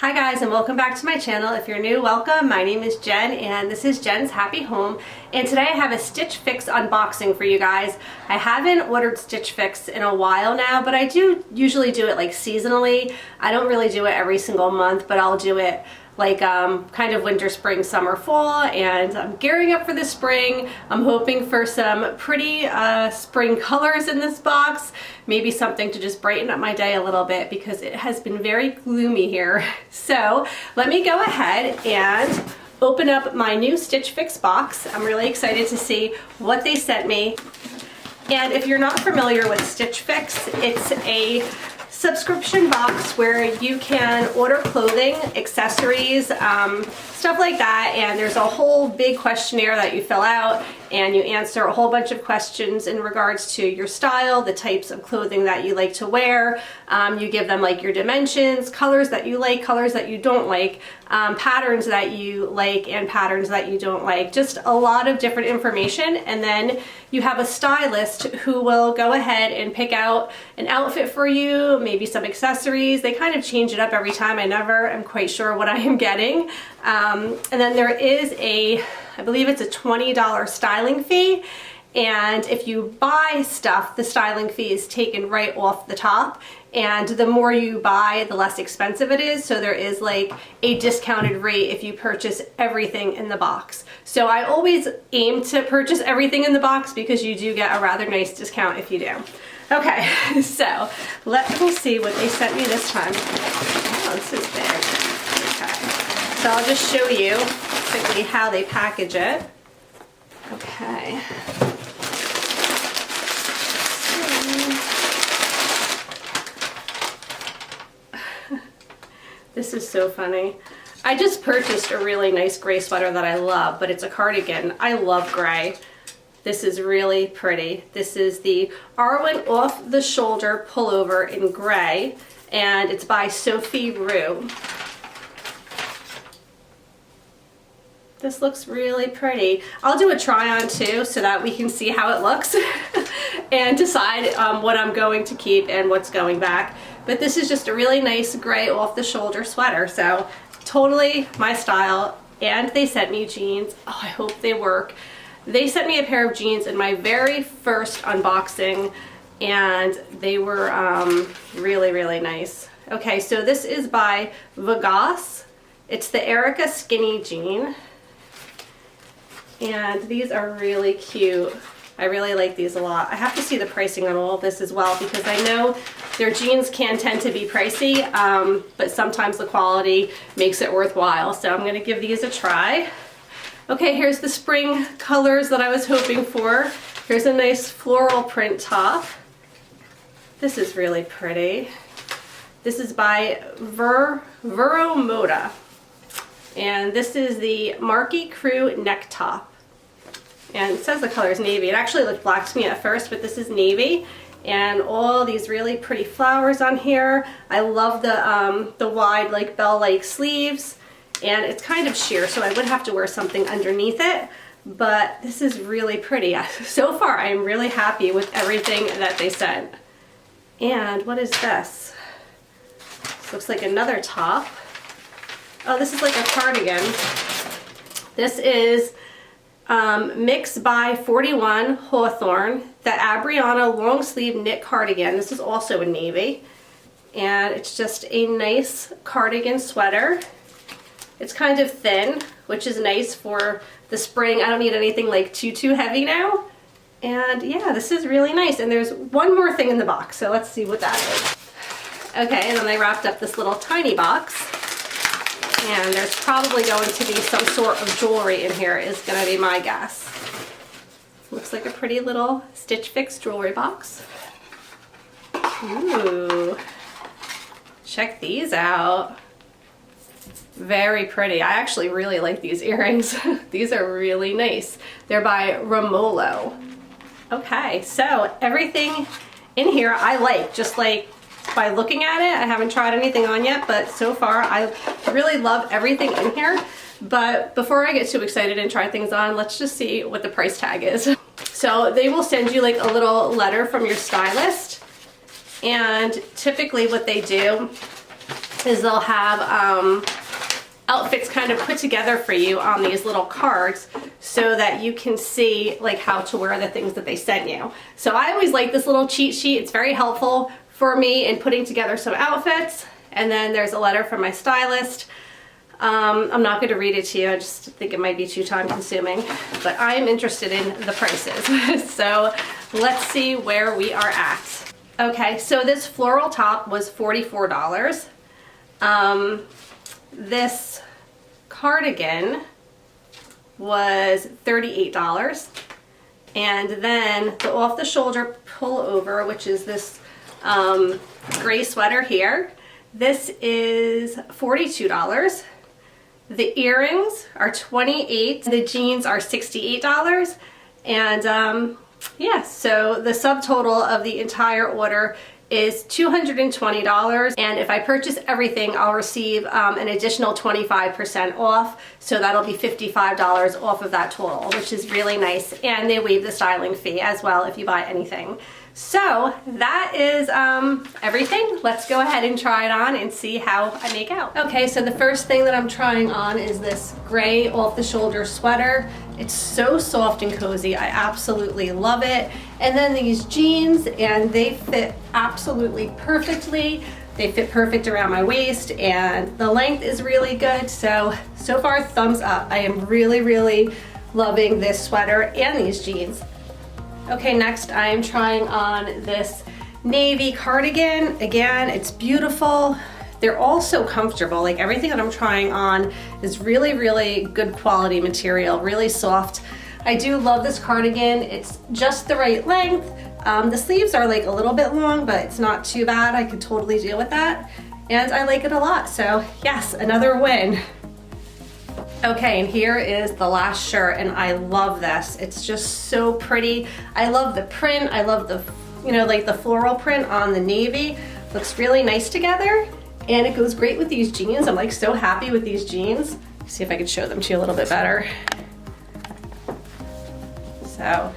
Hi guys, and welcome back to my channel. If you're new, welcome. My name is Jen and this is Jen's Happy Home, and today I have a Stitch Fix unboxing for you guys. I haven't ordered Stitch Fix in a while now, but I do usually do it like seasonally. I don't really do it every single month, but I'll do it like kind of winter, spring, summer, fall, and I'm gearing up for the spring. I'm hoping for some pretty spring colors in this box, maybe something to just brighten up my day a little bit because it has been very gloomy here. So let me go ahead and open up my new Stitch Fix box. I'm really excited to see what they sent me. And if you're not familiar with Stitch Fix, it's a subscription box where you can order clothing, accessories, stuff like that, and there's a whole big questionnaire that you fill out and you answer a whole bunch of questions in regards to your style, the types of clothing that you like to wear. You give them like your dimensions, colors that you like, colors that you don't like, patterns that you like and patterns that you don't like, just a lot of different information. And then you have a stylist who will go ahead and pick out an outfit for you, maybe some accessories. They kind of change it up every time. I never am quite sure what I am getting. And then there is I believe it's a $20 styling fee. And if you buy stuff, the styling fee is taken right off the top. And the more you buy, the less expensive it is. So there is like a discounted rate if you purchase everything in the box. So I always aim to purchase everything in the box because you do get a rather nice discount if you do. Okay, so let me see what they sent me this time. Oh, this is big. Okay, so I'll just show you quickly how they package it. Okay. This is so funny. I just purchased a really nice gray sweater that I love, but it's a cardigan. I love gray. This is really pretty. This is the Arwen Off the Shoulder pullover in gray, and it's by Sophie Rue. This looks really pretty. I'll do a try on too so that we can see how it looks and decide what I'm going to keep and what's going back. But this is just a really nice gray off the shoulder sweater. So totally my style. And they sent me jeans. Oh, I hope they work. They sent me a pair of jeans in my very first unboxing and they were really, really nice. Okay, so this is by Vegas. It's the Erica Skinny Jean. And these are really cute. I really like these a lot. I have to see the pricing on all of this as well because I know their jeans can tend to be pricey, but sometimes the quality makes it worthwhile. So I'm gonna give these a try. Okay, here's the spring colors that I was hoping for. Here's a nice floral print top. This is really pretty. This is by Vero Moda. And this is the Marquee Crew neck top. And it says the color is navy. It actually looked black to me at first, but this is navy. And all these really pretty flowers on here. I love the wide like bell-like sleeves. And it's kind of sheer, so I would have to wear something underneath it. But this is really pretty. So far, I am really happy with everything that they sent. And what is this? This looks like another top. Oh, this is like a cardigan. This is Mix by 41 Hawthorne, the Abriana long sleeve knit cardigan. This is also in navy. And it's just a nice cardigan sweater. It's kind of thin, which is nice for the spring. I don't need anything like too heavy now. And yeah, this is really nice. And there's one more thing in the box, so let's see what that is. Okay, and then they wrapped up this little tiny box. And there's probably going to be some sort of jewelry in here is going to be my guess. Looks like a pretty little Stitch Fix jewelry box. Ooh. Check these out. Very pretty. I actually really like these earrings. These are really nice. They're by Romolo. Okay, so everything in here I like, just like by looking at it. I haven't tried anything on yet, but so far I really love everything in here. But before I get too excited and try things on, let's just see what the price tag is. So they will send you like a little letter from your stylist, and typically what they do is they'll have outfits kind of put together for you on these little cards so that you can see like how to wear the things that they sent you. So I always like this little cheat sheet. It's very helpful for me in putting together some outfits. And then there's a letter from my stylist. I'm not going to read it to you. I just think it might be too time consuming, but I'm interested in the prices. So let's see where we are at. Okay, so this floral top was $44. This cardigan was $38. And then the off-the-shoulder pullover, which is this gray sweater here, this is $42. The earrings are $28. The jeans are $68. And yeah, so the subtotal of the entire order is $220, and if I purchase everything, I'll receive an additional 25% off, so that'll be $55 off of that total, which is really nice, and they waive the styling fee as well if you buy anything. So that is everything. Let's go ahead and try it on and see how I make out. Okay, so the first thing that I'm trying on is this gray off-the-shoulder sweater. It's so soft and cozy. I absolutely love it. And then these jeans, and they fit absolutely perfectly. They fit perfect around my waist, and the length is really good. So far, thumbs up. I am really, really loving this sweater and these jeans. Okay, next I am trying on this navy cardigan. Again, it's beautiful. They're all so comfortable. Like everything that I'm trying on is really, really good quality material, really soft. I do love this cardigan. It's just the right length. The sleeves are like a little bit long, but it's not too bad. I could totally deal with that. And I like it a lot. So yes, another win. Okay, and here is the last shirt, and I love this. It's just so pretty. I love the print. I love the, you know, like the floral print on the navy. Looks really nice together, and it goes great with these jeans. I'm like so happy with these jeans. Let's see if I can show them to you a little bit better. So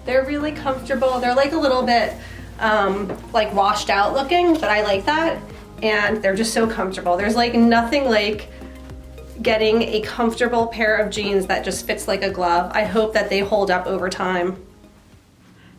they're really comfortable. They're like a little bit like washed out looking, but I like that. And they're just so comfortable. There's like nothing like getting a comfortable pair of jeans that just fits like a glove. I hope that they hold up over time.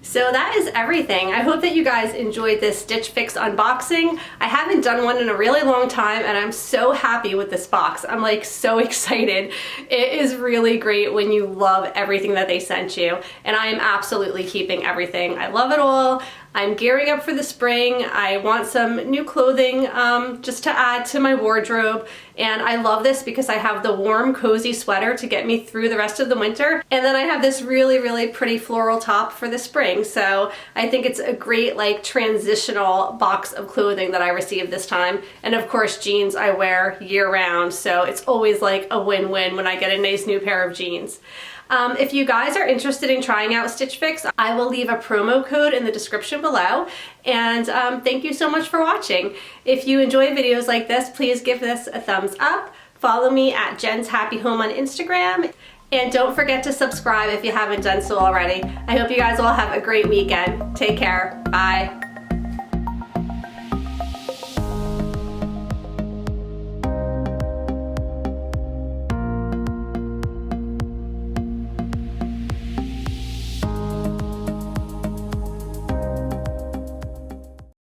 So that is everything. I hope that you guys enjoyed this Stitch Fix unboxing. I haven't done one in a really long time, and I'm so happy with this box. I'm like so excited. It is really great when you love everything that they sent you, and I am absolutely keeping everything. I love it all. I'm gearing up for the spring. I want some new clothing just to add to my wardrobe. And I love this because I have the warm, cozy sweater to get me through the rest of the winter. And then I have this really, really pretty floral top for the spring. So I think it's a great like transitional box of clothing that I received this time. And of course, jeans I wear year round. So it's always like a win-win when I get a nice new pair of jeans. If you guys are interested in trying out Stitch Fix, I will leave a promo code in the description below. And thank you so much for watching. If you enjoy videos like this, please give this a thumbs up. Follow me at Jen's Happy Home on Instagram. And don't forget to subscribe if you haven't done so already. I hope you guys all have a great weekend. Take care. Bye.